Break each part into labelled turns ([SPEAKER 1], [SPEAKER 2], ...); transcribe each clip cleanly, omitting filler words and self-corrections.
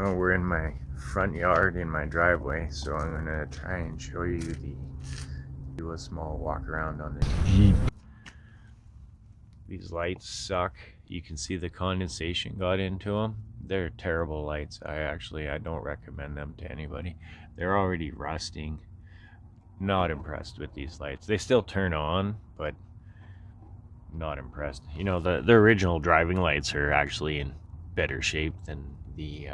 [SPEAKER 1] Oh, we're in my front yard in my driveway, so I'm gonna try and show you do a small walk around on the Jeep. These lights suck. You can see the condensation got into them. They're terrible lights. I don't recommend them to anybody. They're already rusting. Not impressed with these lights. They still turn on, but not impressed. You know, the original driving lights are actually in better shape than the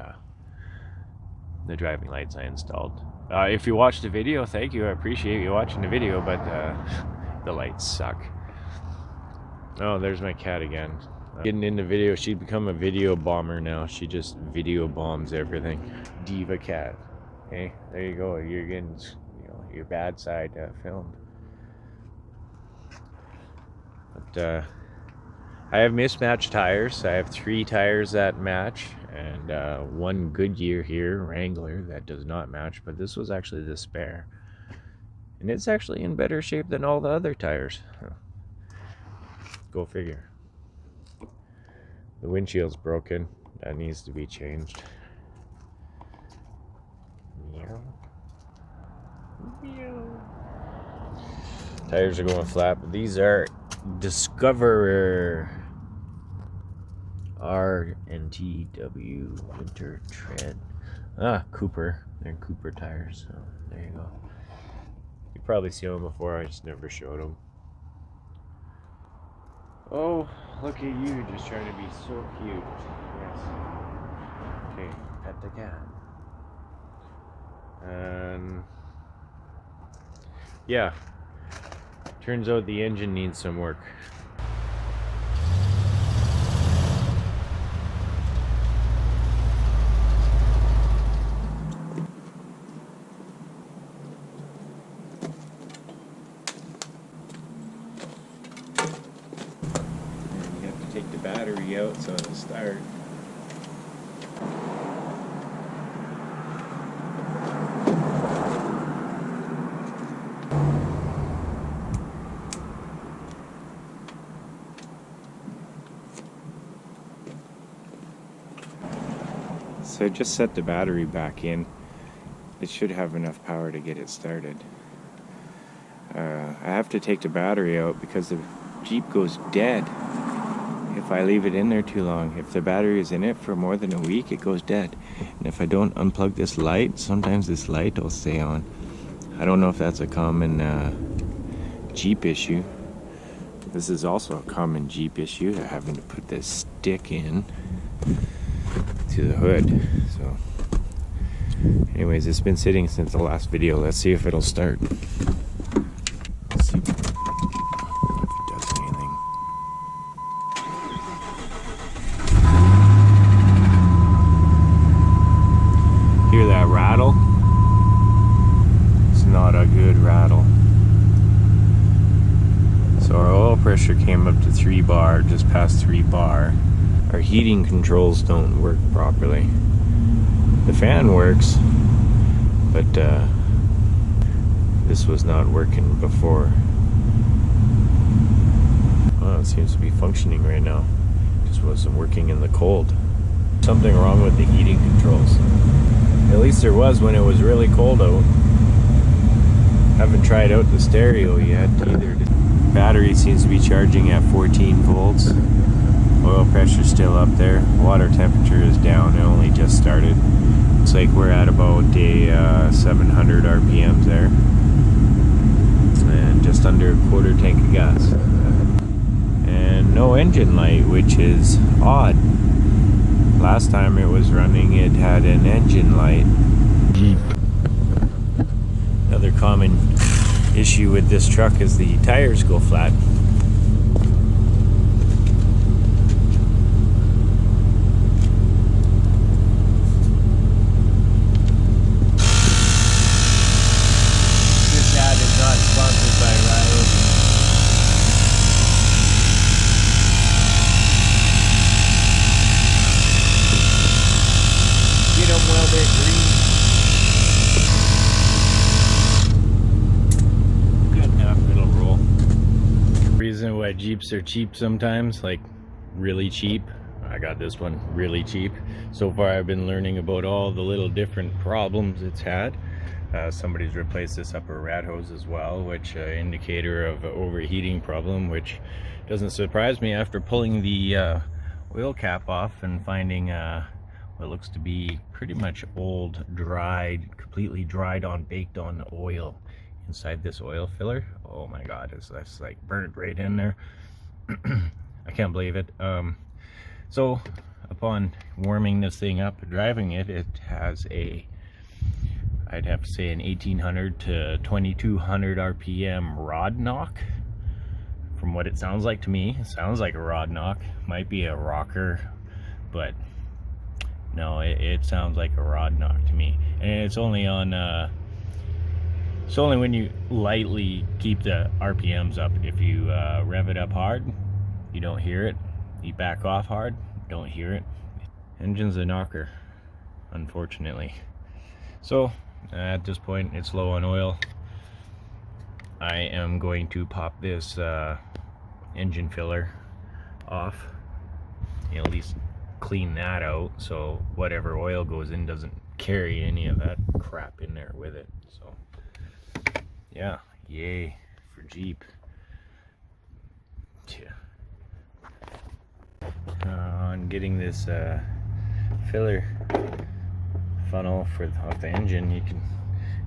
[SPEAKER 1] driving lights I installed. If you watched the video, thank you. I appreciate you watching the video, but the lights suck. Oh, there's my cat again. Getting into video. She'd become a video bomber now. She just video bombs everything. Diva cat. Okay, there you go. You're getting, your bad side filmed. But I have mismatched tires. I have 3 tires that match, and one Goodyear here, Wrangler, that does not match. But this was actually the spare, and it's actually in better shape than all the other tires. Go figure. The windshield's broken. That needs to be changed. Meow. Meow. Tires are going flat, but these are Discoverer R&TW Winter Tread. Cooper. They're Cooper tires, so there you go. You probably seen them before, I just never showed them. Oh, look at you, just trying to be so cute. Yes. Okay, pet the cat. And yeah, turns out the engine needs some work. Take the battery out so it'll start. So I just set the battery back in. It should have enough power to get it started. I have to take the battery out because the Jeep goes dead if I leave it in there too long. If the battery is in it for more than a week, it goes dead. And if I don't unplug this light, sometimes this light will stay on. I don't know if that's a common Jeep issue. This is also a common Jeep issue, having to put this stick in to the hood. So anyways, it's been sitting since the last video. Let's see if it'll start. Let's see if it does anything. Hear that rattle? It's not a good rattle. So our oil pressure came up to 3 bar, just past 3 bar. Our heating controls don't work properly. The fan works, but this was not working before. Oh, it seems to be functioning right now. Just wasn't working in the cold. Something wrong with the heating controls. At least there was when it was really cold out. Haven't tried out the stereo yet either. Battery seems to be charging at 14 volts. Oil pressure's still up there. Water temperature is down. It only just started. Looks like we're at about a 700 RPMs there. And just under a quarter tank of gas. And no engine light, which is odd. Last time it was running, it had an engine light. Jeep. Another common issue with this truck is the tires go flat. This ad is not sponsored by Ryobi. Get them while they're green. Good enough, it'll roll. Reason why Jeeps are cheap sometimes, like really cheap. I
[SPEAKER 2] I got this one really cheap. So far I've been learning about all the little different problems it's had. Somebody's replaced this upper rat hose as well, which indicator of overheating problem, which doesn't surprise me after pulling the oil cap off and finding what looks to be pretty much old, dried, completely dried on, baked on oil inside this oil filler. Oh my god, that's like burnt right in there. I can't believe it. So upon warming this thing up, driving it, it has a, I'd have to say, an 1800 to 2200 RPM rod knock. From what it sounds like to me, it sounds like a rod knock. Might be a rocker, but no, it sounds like a rod knock to me. And it's only on, it's only when you lightly keep the RPMs up. If you rev it up hard, you don't hear it. You back off hard, don't hear it. Engine's a knocker, unfortunately. So at this point, it's low on oil. I am going to pop this engine filler off, at least clean that out so whatever oil goes in doesn't carry any of that crap in there with it. So yeah, yay for Jeep. Yeah. On getting this filler funnel off the engine, you can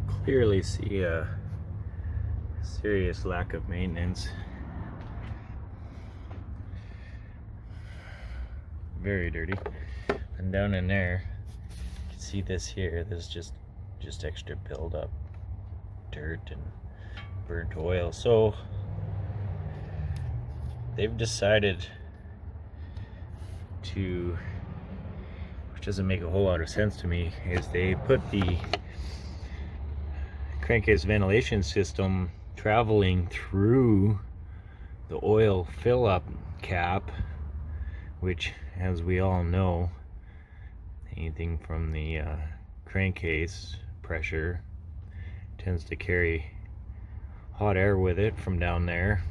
[SPEAKER 2] clearly see a serious lack of maintenance. Very dirty. And down in there, you can see this here. There's just extra buildup, dirt and burnt oil. So they've decided to, which doesn't make a whole lot of sense to me, is they put the crankcase ventilation system traveling through the oil fill-up cap, which, as we all know, anything from the crankcase pressure tends to carry hot air with it from down there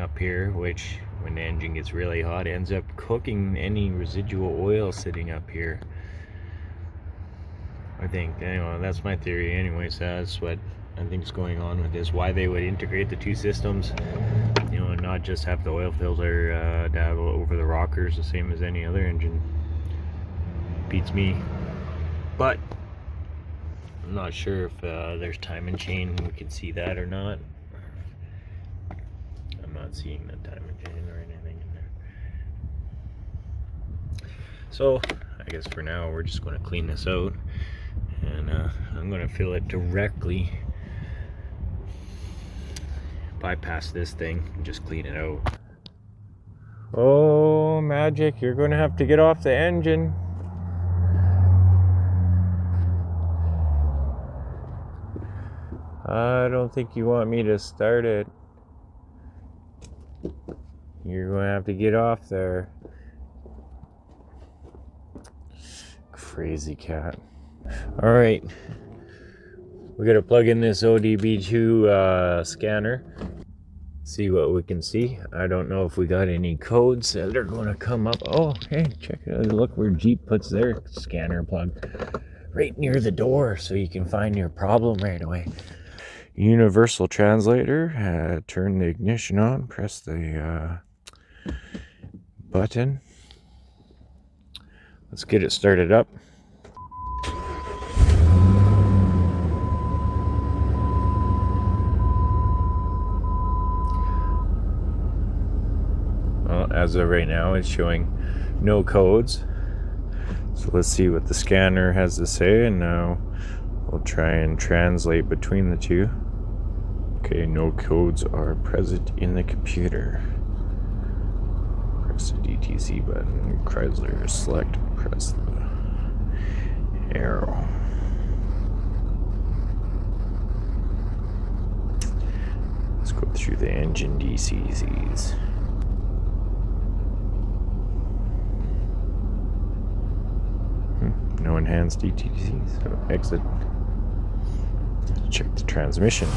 [SPEAKER 2] up here, which when the engine gets really hot ends up cooking any residual oil sitting up here. I think, anyway, that's my theory anyway. So that's what I think is going on with this. Why they would integrate the two systems, and not just have the oil filter dab over the rockers the same as any other engine, beats me. But I'm not sure if there's time and chain, we can see that or not. I'm not seeing the time and chain or anything in there. So I guess for now we're just going to clean this out, and I'm going to fill it directly, bypass this thing and just clean it out. Oh magic, you're going to have to get off the engine. I don't think you want me to start it. You're going to have to get off there. Crazy cat. Alright, we got to plug in this ODB2 scanner, see what we can see. I don't know if we got any codes that are going to come up. Oh, hey, check it out. Look where Jeep puts their scanner plug, right near the door, so you can find your problem right away. Universal translator. Turn the ignition on, press the button. Let's get it started up. Well, as of right now, it's showing no codes. So let's see what the scanner has to say, and now we'll try and translate between the two. Okay, no codes are present in the computer. Press the DTC button. Chrysler select. Press the arrow. Let's go through the engine DCCs. No enhanced DTC, so exit. Check the transmission.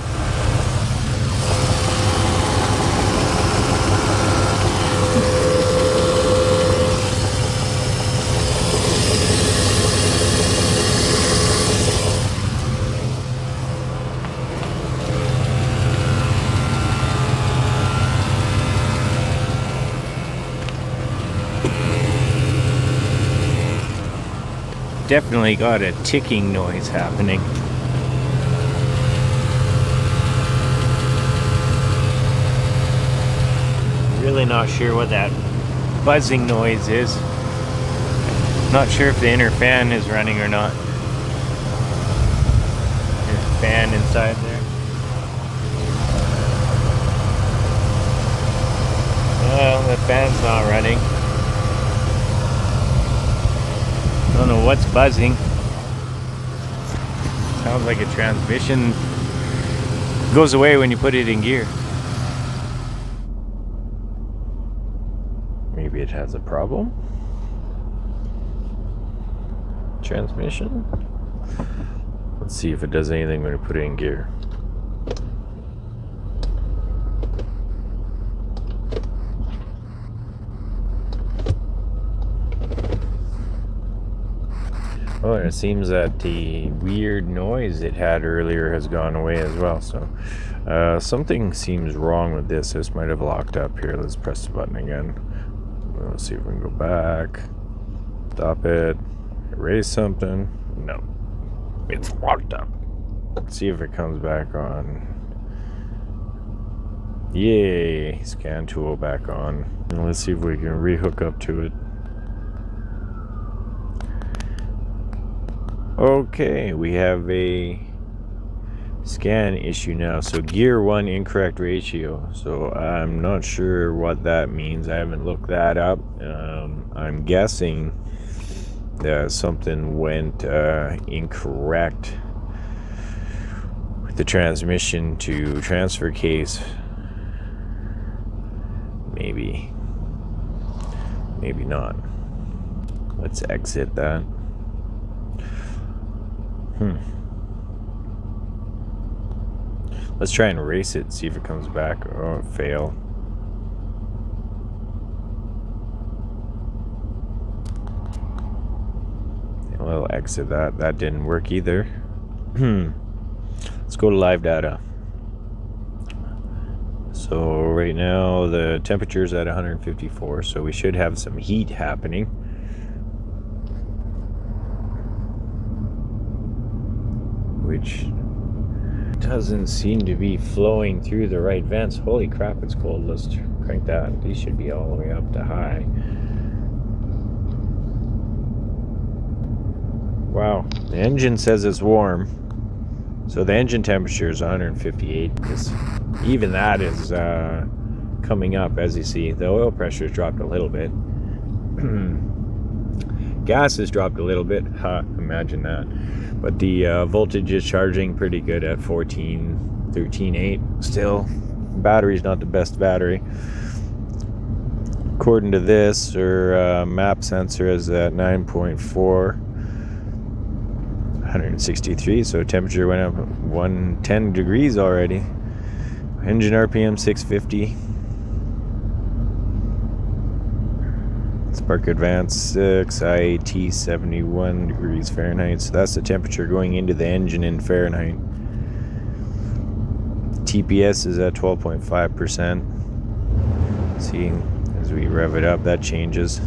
[SPEAKER 1] Definitely got a ticking noise happening. Really not sure what that buzzing noise is. Not sure if the inner fan is running or not. There's a fan inside there. Well, the fan's not running. Don't know what's buzzing. Sounds like a transmission goes away when you put it in gear. Maybe it has a problem. Transmission. Let's see if it does anything when you put it in gear. Oh, it seems that the weird noise it had earlier has gone away as well. So something seems wrong with this. This might have locked up here. Let's press the button again. Let's see if we can go back. Stop it. Erase something. No. It's locked up. Let's see if it comes back on. Yay. Scan tool back on. And let's see if we can rehook up to it. Okay, we have a scan issue now. So gear 1 incorrect ratio. So I'm not sure what that means. I haven't looked that up. I'm guessing that something went incorrect with the transmission to transfer case. Maybe not. Let's exit that. Let's try and erase it, see if it comes back. Oh, it failed. We'll exit that. That didn't work either. Let's go to live data. So right now the temperature's at 154, so we should have some heat happening. Which doesn't seem to be flowing through the right vents. Holy crap, it's cold. Let's crank that. These should be all the way up to high. Wow, the engine says it's warm. So the engine temperature is 158. Even that is coming up, as you see. The oil pressure has dropped a little bit. Gas has dropped a little bit. Imagine that. But the voltage is charging pretty good at 13.8 still. Battery's not the best battery. According to this, or map sensor is at 9.4, 163, so temperature went up 110 degrees already. Engine RPM 650. Spark Advance 6, IAT 71 degrees Fahrenheit. So that's the temperature going into the engine in Fahrenheit. TPS is at 12.5%. See, as we rev it up, that changes.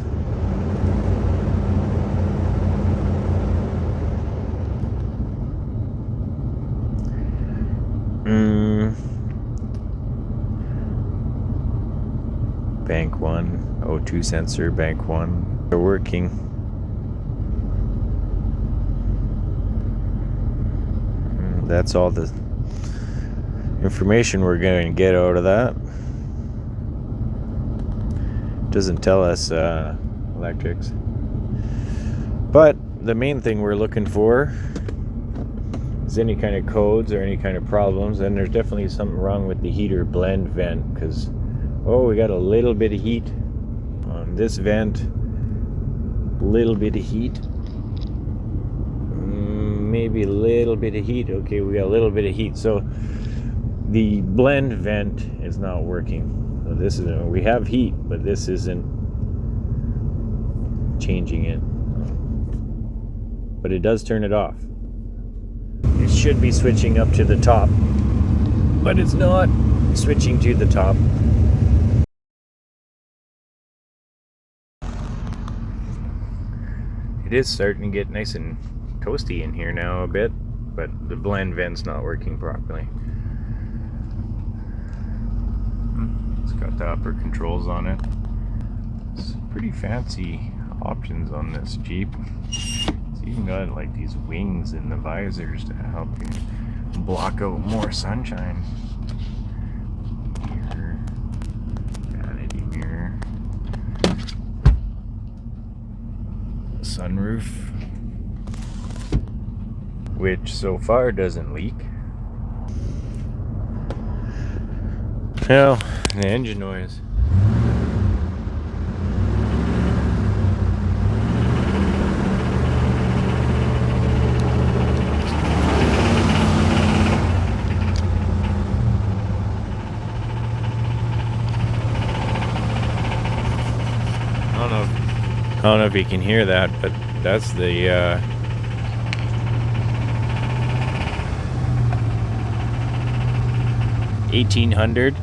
[SPEAKER 1] Bank 1, O2 sensor, bank 1. They're working. That's all the information we're going to get out of that. Doesn't tell us electrics. But the main thing we're looking for is any kind of codes or any kind of problems. And there's definitely something wrong with the heater blend vent, because we got a little bit of heat on this vent. Little bit of heat. Maybe a little bit of heat. Okay, we got a little bit of heat. So the blend vent is not working. So this is, we have heat, but this isn't changing it. But it does turn it off. It should be switching up to the top, but it's not switching to the top.
[SPEAKER 2] It is starting to get nice and toasty in here now a bit, but the blend vent's not working properly. It's got the upper controls on it. It's pretty fancy options on this Jeep. It's even got like these wings in the visors to help you block out more sunshine. Mirror, vanity mirror, sunroof, which so far doesn't leak. Now, the engine noise. I don't know if you can hear that, but that's the 1800.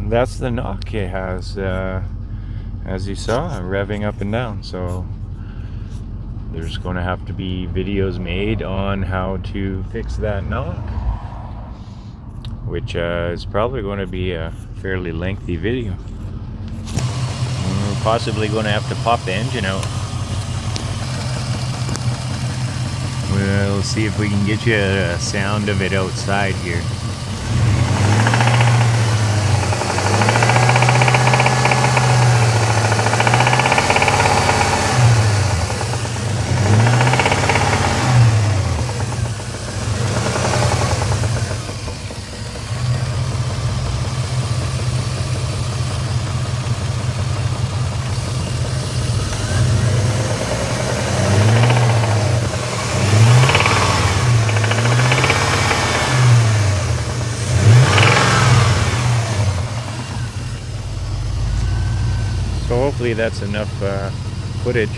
[SPEAKER 2] That's the knock it has, as you saw, revving up and down. So there's going to have to be videos made on how to fix that knock, which is probably going to be a fairly lengthy video. We're possibly going to have to pop the engine out. We'll see if we can get you a sound of it outside here. So hopefully that's enough footage